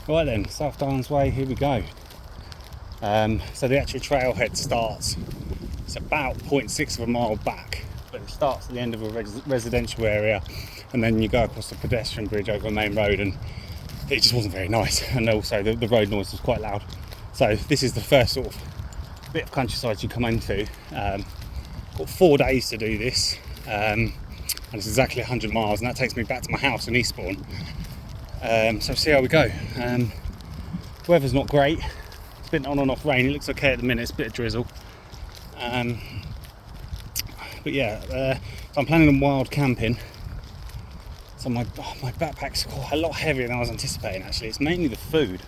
Right then, South Downs Way, here we go. So the actual trailhead starts, it's about 0.6 of a mile back, but it starts at the end of a residential area, and then you go across the pedestrian bridge over a main road, and it just wasn't very nice, and also the road noise was quite loud. So this is the first sort of bit of countryside you come into. Got 4 days to do this, and it's exactly 100 miles, and that takes me back to my house in Eastbourne. So see how we go. Weather's not great. It's been on and off rain. It looks okay at the minute. It's a bit of drizzle. But yeah, so I'm planning on wild camping. So my backpack's quite a lot heavier than I was anticipating. Actually, it's mainly the food.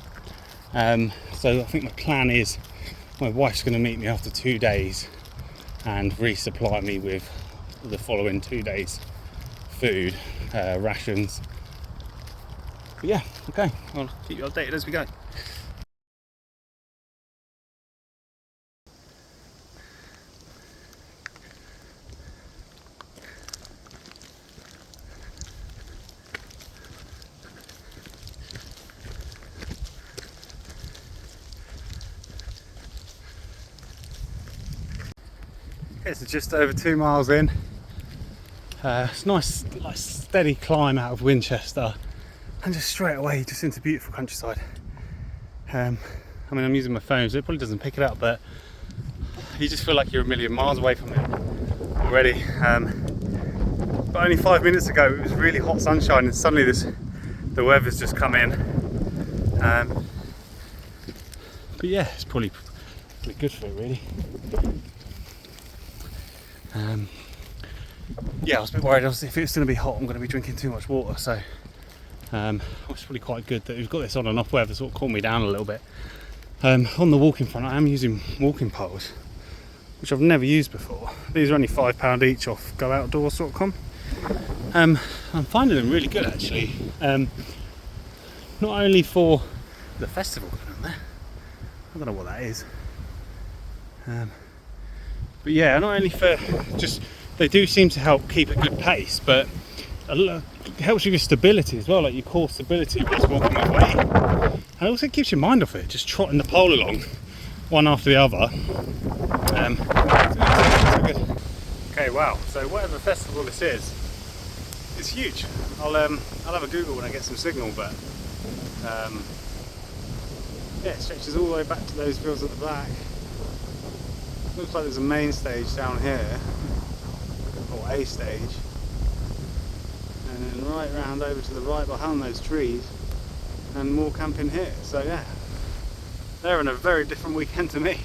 So I think my plan is my wife's going to meet me after 2 days and resupply me with the following 2 days food, rations. But yeah, okay, I'll keep you updated as we go. Okay, so just over 2 miles in. It's a nice, like, steady climb out of Winchester, and just straight away just into beautiful countryside. I mean, I'm using my phone, so it probably doesn't pick it up, but you just feel like you're a million miles away from it already. But only 5 minutes ago it was really hot sunshine, and suddenly the weather's just come in. But yeah, it's probably good for it, really. Yeah, I was a bit worried if it was going to be hot, I'm going to be drinking too much water, so it's probably quite good that we've got this on and off weather, sort of calmed me down a little bit. On the walking front, I am using walking poles, which I've never used before. These are only £5 each off gooutdoors.com. I'm finding them really good, actually. Not only for the festival going on there, I don't know what that is. But yeah, not only for just, they do seem to help keep a good pace, but it helps with your stability as well, like your core stability whilst walking that way. And also keeps your mind off it, just trotting the pole along, one after the other. So good. Okay, wow, so whatever festival this is, it's huge. I'll have a Google when I get some signal, but yeah, it stretches all the way back to those fields at the back. Looks like there's a main stage down here, or a stage, and then right round over to the right behind those trees, and more camping here. So yeah, they're in a very different weekend to me.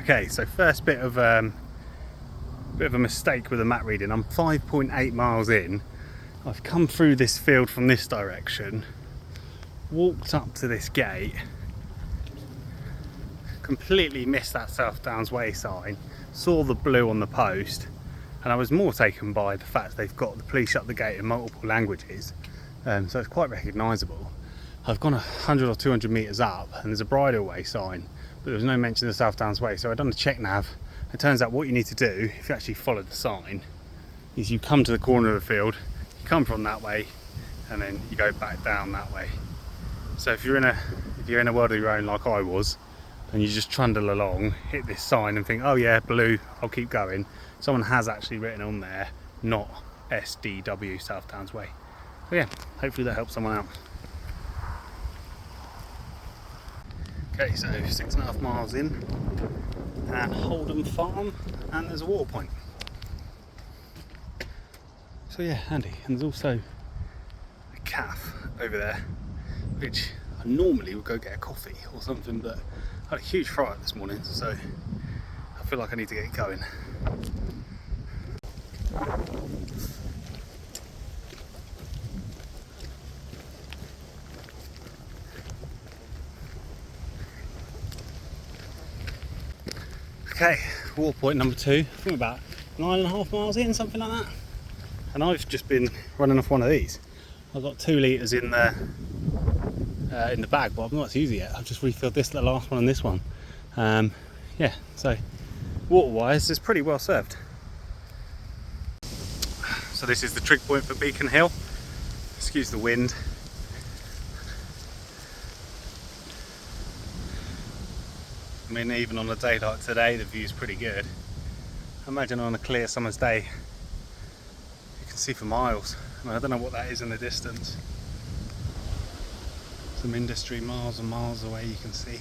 Okay, so first bit of a mistake with the map reading. I'm 5.8 miles in. I've come through this field from this direction, walked up to this gate, completely missed that South Downs Way sign, saw the blue on the post, and I was more taken by the fact they've got the police shut the gate in multiple languages, so it's quite recognisable. I've gone 100 or 200 metres up, and there's a bridle way sign, but there was no mention of the South Downs Way, so I'd done a check nav. It turns out what you need to do, if you actually follow the sign, is you come to the corner of the field, you come from that way, and then you go back down that way. So if you're in a world of your own like I was, and you just trundle along, hit this sign and think, oh yeah, blue, I'll keep going, someone has actually written on there, not SDW, South Downs Way. So yeah, hopefully that helps someone out. Okay, so 6.5 miles in, and Holdham Farm, and there's a water point. So yeah, handy. And there's also a cafe over there, which I normally would go get a coffee or something, but I had a huge fry up this morning, so I feel like I need to get going. Okay, water point number 2, I think about 9.5 miles in, something like that. And I've just been running off one of these. I've got 2 litres in the bag, but I've not used it yet. I've just refilled this, the last one, and this one. Yeah, so water-wise, it's pretty well served. So this is the trig point for Beacon Hill. Excuse the wind. I mean, even on a day like today, the view's pretty good. I imagine on a clear summer's day, you can see for miles. I mean, I don't know what that is in the distance. Some industry miles and miles away, you can see.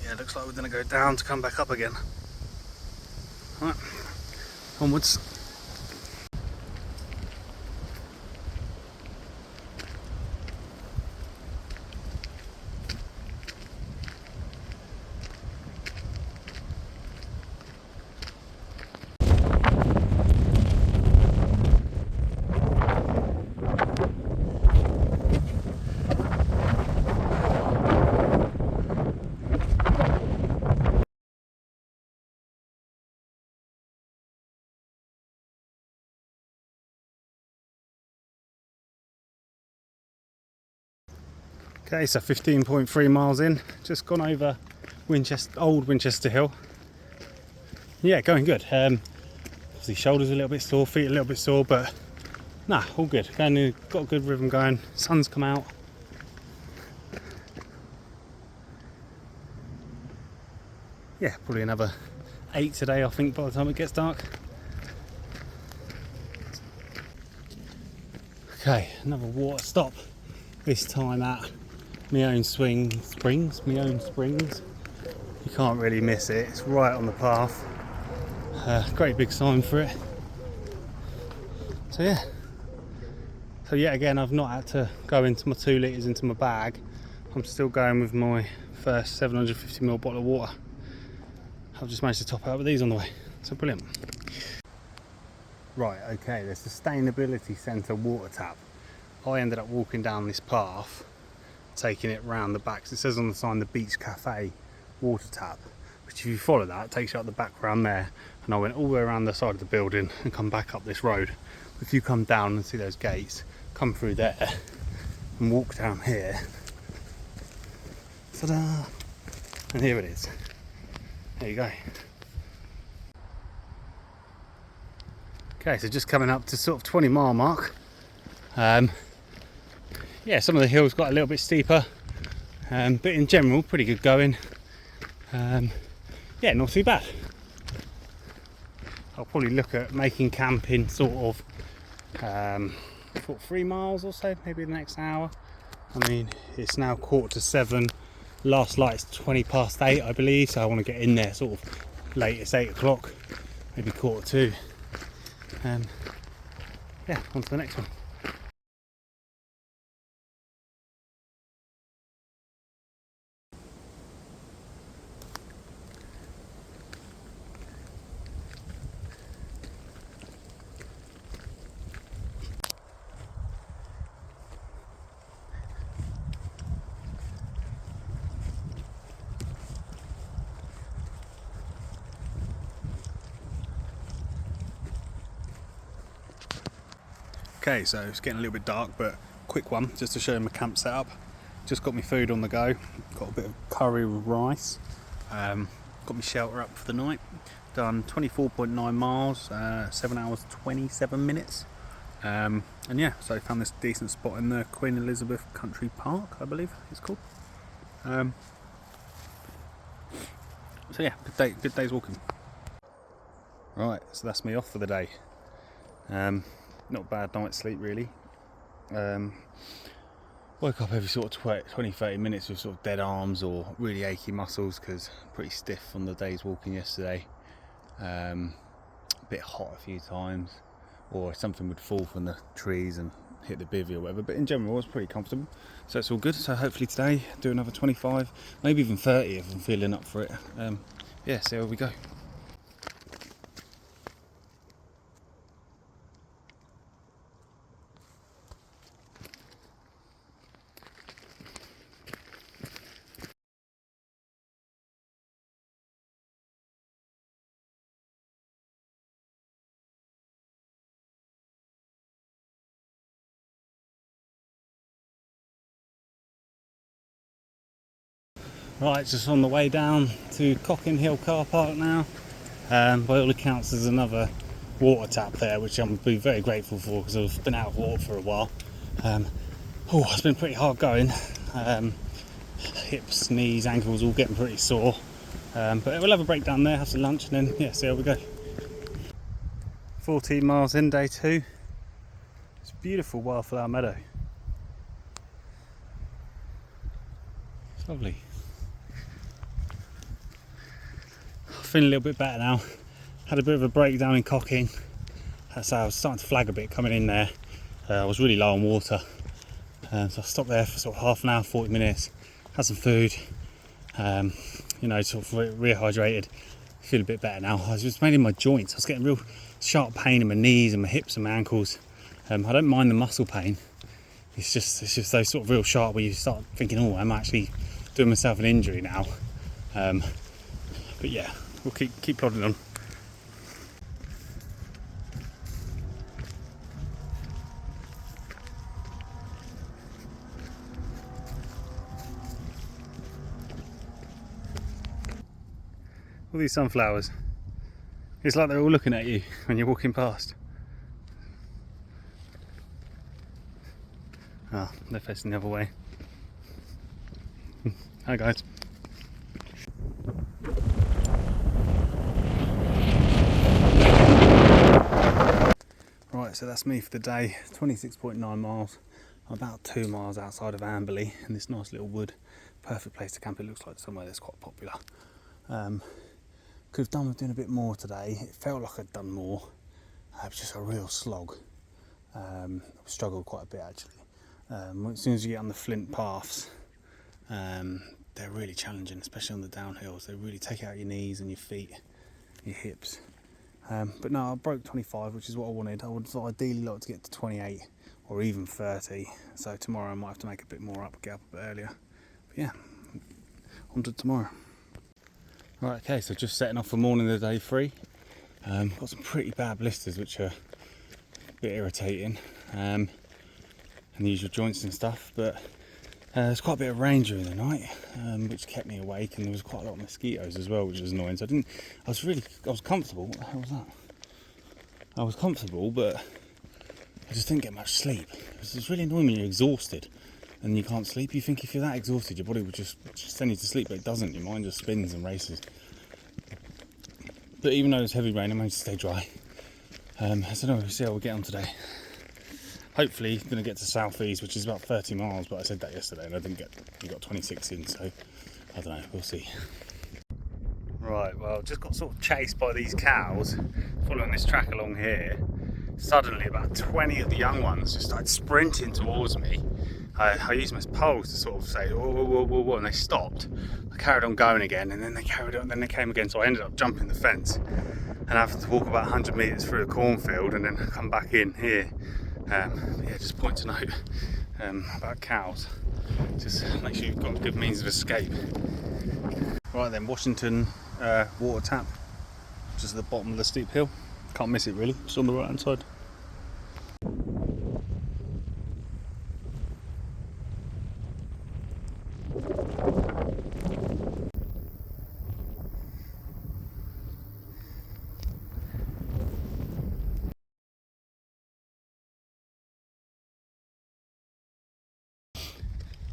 Yeah, looks like we're going to go down to come back up again. Right, onwards. Okay, so 15.3 miles in, just gone over old Winchester Hill. Yeah, going good. Obviously shoulders a little bit sore, feet a little bit sore, but nah, all good. Got a good rhythm going. Sun's come out. Yeah, probably another 8 today, I think, by the time it gets dark. Okay, another water stop. This time at my own springs. You can't really miss it. It's right on the path. Great big sign for it. So yeah. So yet again, I've not had to go into my 2 litres into my bag. I'm still going with my first 750ml bottle of water. I've just managed to top out with these on the way. So brilliant. Right, okay, the Sustainability Centre water tap. I ended up walking down this path, taking it round the back. So it says on the sign the Beach Cafe water tap, which if you follow that, it takes you up the back round there. And I went all the way around the side of the building and come back up this road. If you come down and see those gates, come through there and walk down here. Ta-da! And here it is. There you go. Okay, so just coming up to sort of 20 mile mark. Yeah, some of the hills got a little bit steeper, but in general, pretty good going. Yeah, not too bad. I'll probably look at making camping sort of 3 miles or so, maybe the next hour. I mean, it's now 6:45. Last light's 8:20, I believe, so I want to get in there sort of latest 8 o'clock, maybe 1:45. Yeah, on to the next one. Okay, so it's getting a little bit dark, but quick one just to show you my camp setup. Just got my food on the go, got a bit of curry with rice, got my shelter up for the night. Done 24.9 miles, 7 hours 27 minutes, and yeah, so I found this decent spot in the Queen Elizabeth Country Park, I believe it's called. So yeah, good day's walking. Right, so that's me off for the day. Not a bad night's sleep really. Woke up every sort of 20-30 minutes with sort of dead arms or really achy muscles because pretty stiff on the day's walking yesterday. bit hot a few times, or something would fall from the trees and hit the bivvy or whatever, but in general it was pretty comfortable, so it's all good. So hopefully today do another 25, maybe even 30 if I'm feeling up for it. Yeah, see how we go. Right, just on the way down to Cocking Hill car park now. By all accounts there's another water tap there, which I'm be very grateful for because I've been out of water for a while. It's been pretty hard going. Hips, knees, ankles all getting pretty sore. But we'll have a break down there, have some lunch, and then yeah, see how we go. 14 miles in, day 2. It's a beautiful wildflower meadow. It's lovely. Feeling a little bit better now. Had a bit of a breakdown in Cocking. So I was starting to flag a bit coming in there. I was really low on water. So I stopped there for sort of half an hour, 40 minutes. Had some food. Sort of rehydrated. Feel a bit better now. I was just mainly in my joints. I was getting real sharp pain in my knees and my hips and my ankles. I don't mind the muscle pain. It's just those sort of real sharp where you start thinking, oh, I'm actually doing myself an injury now. But yeah, we'll keep plodding on. All these sunflowers. It's like they're all looking at you when you're walking past. Ah, they're facing the other way. Hi guys. Right, so that's me for the day. 26.9 miles. I'm about 2 miles outside of Amberley in this nice little wood. Perfect place to camp. It looks like somewhere that's quite popular. Could have done with doing a bit more today. It felt like I'd done more. It was just a real slog. I struggled quite a bit actually. As soon as you get on the flint paths, they're really challenging, especially on the downhills. They really take out your knees and your feet, your hips. But no, I broke 25, which is what I wanted. I would ideally like to get to 28 or even 30. So tomorrow I might have to make a bit more up, get up a bit earlier. But yeah, on to tomorrow. Right, okay, so just setting off for morning of day 3. Got some pretty bad blisters, which are a bit irritating. And the usual joints and stuff, but there's quite a bit of rain during the night, which kept me awake, and there was quite a lot of mosquitoes as well, which was annoying. So I was comfortable. What the hell was that? I was comfortable, but I just didn't get much sleep. It's really annoying when you're exhausted and you can't sleep. You think if you're that exhausted, your body would just send you to sleep, but it doesn't. Your mind just spins and races. But even though it's heavy rain, I managed to stay dry. So we'll see how we get on today. Hopefully going to get to South East, which is about 30 miles, but I said that yesterday and I didn't get, we got 26 in, so I don't know, we'll see. Right, well, just got sort of chased by these cows following this track along here. Suddenly about 20 of the young ones just started sprinting towards me. I used my poles to sort of say, whoa, whoa, whoa, whoa, whoa, and they stopped. I carried on going again, and then they carried on, then they came again, so I ended up jumping the fence and having to walk about 100 metres through a cornfield and then come back in here. Yeah, just point to note about cows. Just make sure you've got a good means of escape. Right then, Washington water tap, just at the bottom of the steep hill. Can't miss it really, it's on the right hand side.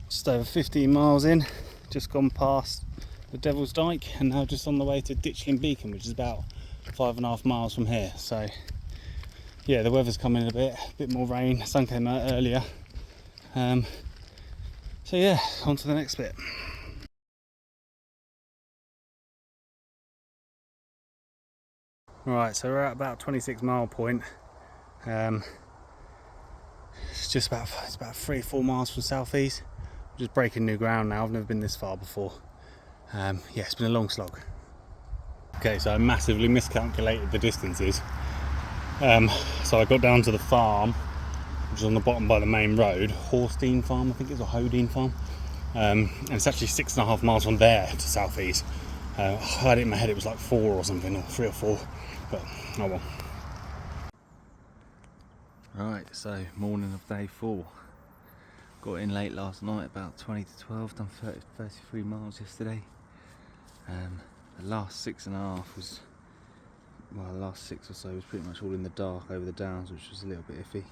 Just over 15 miles in, just gone past the Devil's Dyke and now just on the way to Ditchling Beacon, which is about 5.5 miles from here. So yeah, the weather's coming in a bit more rain, the sun came out earlier. So yeah, on to the next bit. Right, so we're at about 26 mile point. It's about 3-4 miles from southeast. I'm just breaking new ground now. I've never been this far before. Yeah, it's been a long slog. Okay, so I massively miscalculated the distances. So I got down to the farm, which is on the bottom by the main road, Horstein Farm, I think it's, or Hodine Farm. And it's actually 6.5 miles from there to southeast. I had it in my head it was like 4 or something, or 3 or 4, but oh well. Right, so morning of day 4. Got in late last night, about 20 to 12, done 33 miles yesterday. The last 6.5 was, well, the last 6 or so was pretty much all in the dark over the downs, which was a little bit iffy.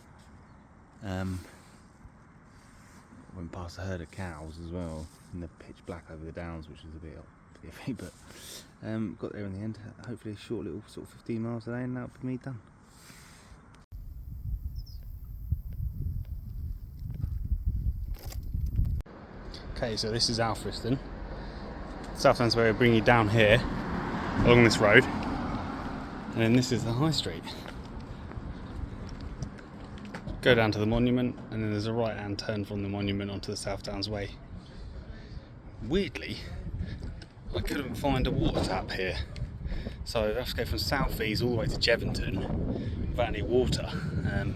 Went past a herd of cows as well in the pitch black over the downs, which was a bit iffy, but got there in the end. Hopefully a short little sort of 15 miles today, and that'll be me done. Okay, so this is Alfriston. Southlands Way will bring you down here along this road, and then this is the high street. Go down to the monument, and then there's a right hand turn from the monument onto the South Downs Way. Weirdly, I couldn't find a water tap here, so I have to go from Southeast all the way to Jevonton without any water,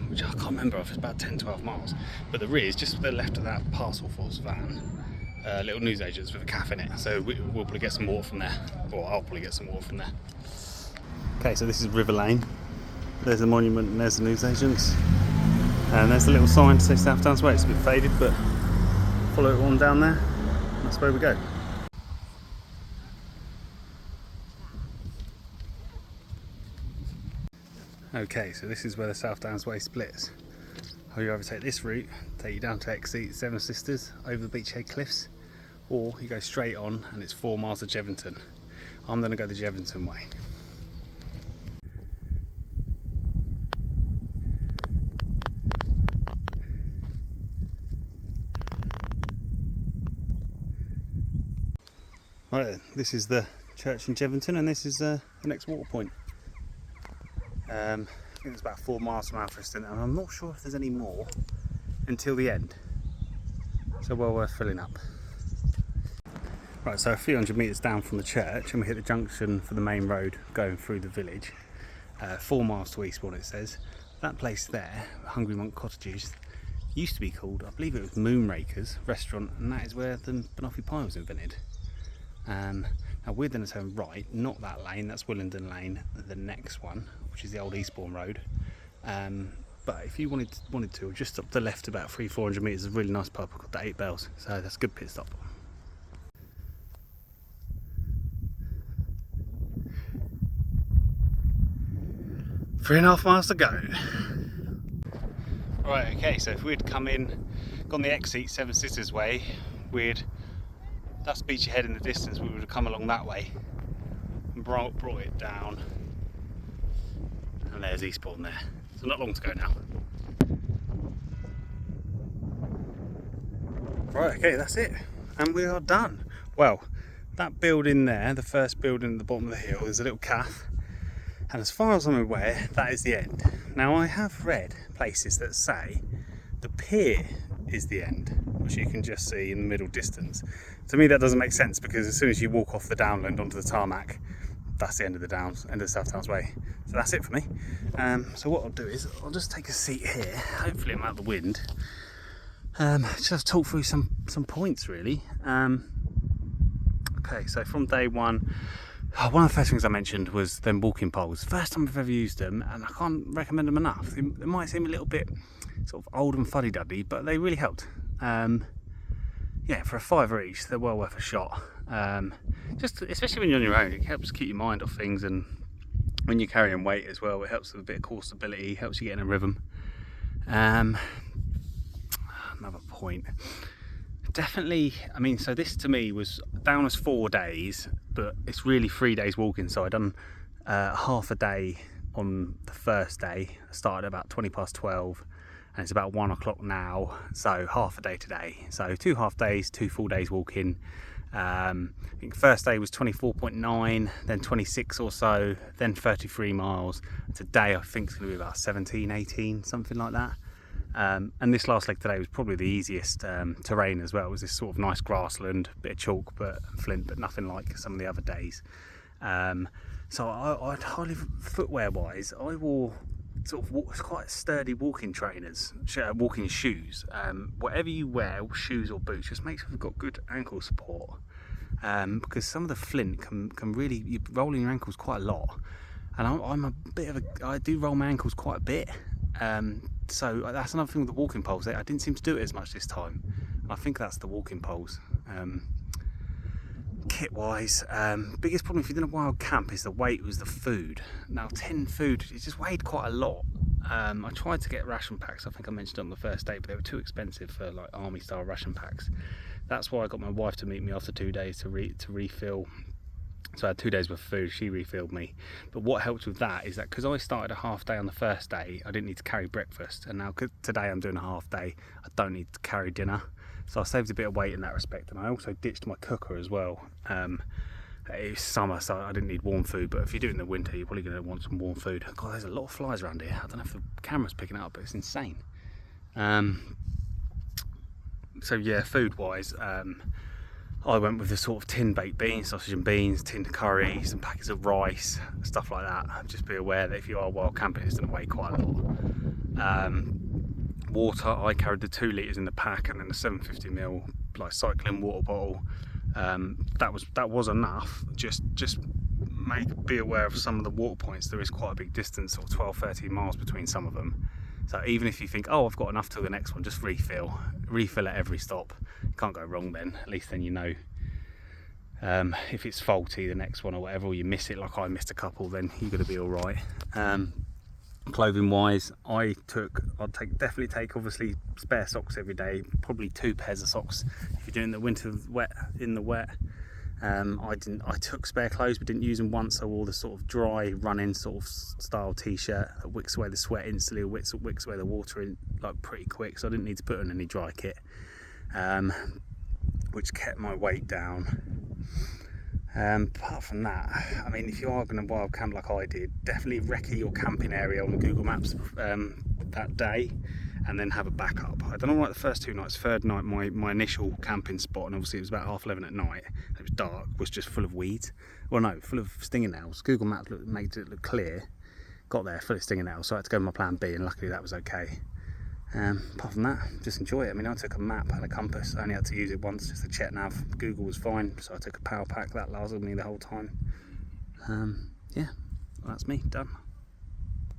which I can't remember if it's about 10-12 miles, but there is, just to the left of that parcel force van, little newsagents with a cafe in it, so we'll probably get some water from there, or I'll probably get some water from there. Okay, so this is River Lane. There's the monument and there's the newsagents, and there's the little sign to say South Downs Way. It's a bit faded, but follow it on down there, that's where we go. Okay, so this is where the South Downs Way splits. You either take this route, take you down to Exeat, Seven Sisters, over the Beachhead Cliffs, or you go straight on and it's 4 miles to Jevonton. I'm going to go the Jevonton way. Right then, this is the church in Jevonton, and this is the next water point. I think it's about 4 miles from Alfriston, and I'm not sure if there's any more until the end, so well worth filling up. Right, so a few hundred metres down from the church and we hit the junction for the main road going through the village. 4 miles to Eastbourne it says. That place there, Hungry Monk Cottages, used to be called, I believe it was Moonrakers Restaurant, and that is where the banoffee pie was invented. Now we're going to turn right, not that lane, that's Willenden Lane, the next one, which is the old Eastbourne Road. But if you wanted to, just up the left about 300-400 metres, is a really nice pub called the 8 Bells, so that's a good pit stop. Three and a half miles to go. Right, okay, so if we'd come in, gone the Exeat Seven Sisters way, that's Beachy Head in the distance, we would have come along that way and brought it down, and there's Eastbourne there, so not long to go now. Right, okay, that's it, and we are done. Well, that building there, the first building at the bottom of the hill, is a little cafe, and as far as I'm aware, that is the end. Now I have read places that say the pier is the end, which you can just see in the middle distance. To me that doesn't make sense, because as soon as you walk off the downland onto the tarmac, that's the end of the downs, end of the South Downs Way. So that's it for me. So what I'll do is I'll just take a seat here, hopefully I'm out of the wind. Just talk through some points really. Okay, so from day one, one of the first things I mentioned was them walking poles. First time I've ever used them, and I can't recommend them enough. They might seem a little bit sort of old and fuddy-duddy, but they really helped. Yeah, for a £5 each, they're well worth a shot. Just especially when you're on your own, it helps keep your mind off things, and when you're carrying weight as well, it helps with a bit of core stability, helps you get in a rhythm. Another point. Definitely, I mean, so this to me was down as 4 days, but it's really 3 days walking. So I done half a day on the first day. I started about 12:20, and it's about 1 o'clock now. So half a day today. So 2 half days, 2 full days walking. I think first day was 24.9, then 26 or so, then 33 miles. Today I think it's going to be about 17, 18, something like that. And this last leg today was probably the easiest terrain as well. It was this sort of nice grassland, bit of chalk, but flint, but nothing like some of the other days. So I'd highly, footwear wise, I wore sort of quite sturdy walking trainers, walking shoes. Whatever you wear, shoes or boots, just make sure you've got good ankle support, because some of the flint can really, you're rolling your ankles quite a lot, and I'm a bit of a, I do roll my ankles quite a bit, so that's another thing with the walking poles. I didn't seem to do it as much this time, and I think that's the walking poles. Kit wise, biggest problem if you're doing a wild camp is the weight, was the food. Now tin food, it just weighed quite a lot. I tried to get ration packs, I think I mentioned it on the first day, but they were too expensive for like army style ration packs. That's why I got my wife to meet me after 2 days to refill. So I had 2 days worth of food, she refilled me. But what helped with that is that because I started a half day on the first day, I didn't need to carry breakfast, and now today I'm doing a half day, I don't need to carry dinner. So I saved a bit of weight in that respect, and I also ditched my cooker as well. It's summer, so I didn't need warm food, but if you do it in the winter, you're probably going to want some warm food. God, there's a lot of flies around here. I don't know if the camera's picking it up, but it's insane. So yeah, food-wise, I went with the sort of tin baked beans, sausage and beans, tin curry, some packets of rice, stuff like that. Just be aware that if you are wild camping, it's going to weigh quite a lot. Water, I carried the 2 litres in the pack, and then the 750ml like cycling water bottle. That was enough. Just be aware of some of the water points. There is quite a big distance, or 12-13 miles between some of them. So even if you think, oh, I've got enough till the next one, just refill at every stop. You can't go wrong then. At least then you know if it's faulty the next one or whatever, or you miss it like I missed a couple, then you're going to be all right. Clothing wise, I'd definitely take obviously spare socks every day, probably 2 pairs of socks if you're doing the winter in the wet. I took spare clothes but didn't use them once, so I wore the sort of dry running sort of style t-shirt that wicks away the sweat instantly, wicks away the water in like pretty quick, so I didn't need to put on any dry kit, which kept my weight down. Apart from that, I mean, if you are going to wild camp like I did, definitely recce your camping area on Google Maps that day, and then have a backup. I don't know, like the first 2 nights, third night, my initial camping spot, and obviously it was about 11:30 at night, it was dark, was just full of weeds. Well, no, full of stinging nails. Google Maps made it look clear. Got there full of stinging nails, so I had to go with my plan B, and luckily that was okay. Apart from that, just enjoy it. I mean, I took a map and a compass. I only had to use it once just to check nav. Google was fine, so I took a power pack that lasted me the whole time. Yeah, well, that's me done.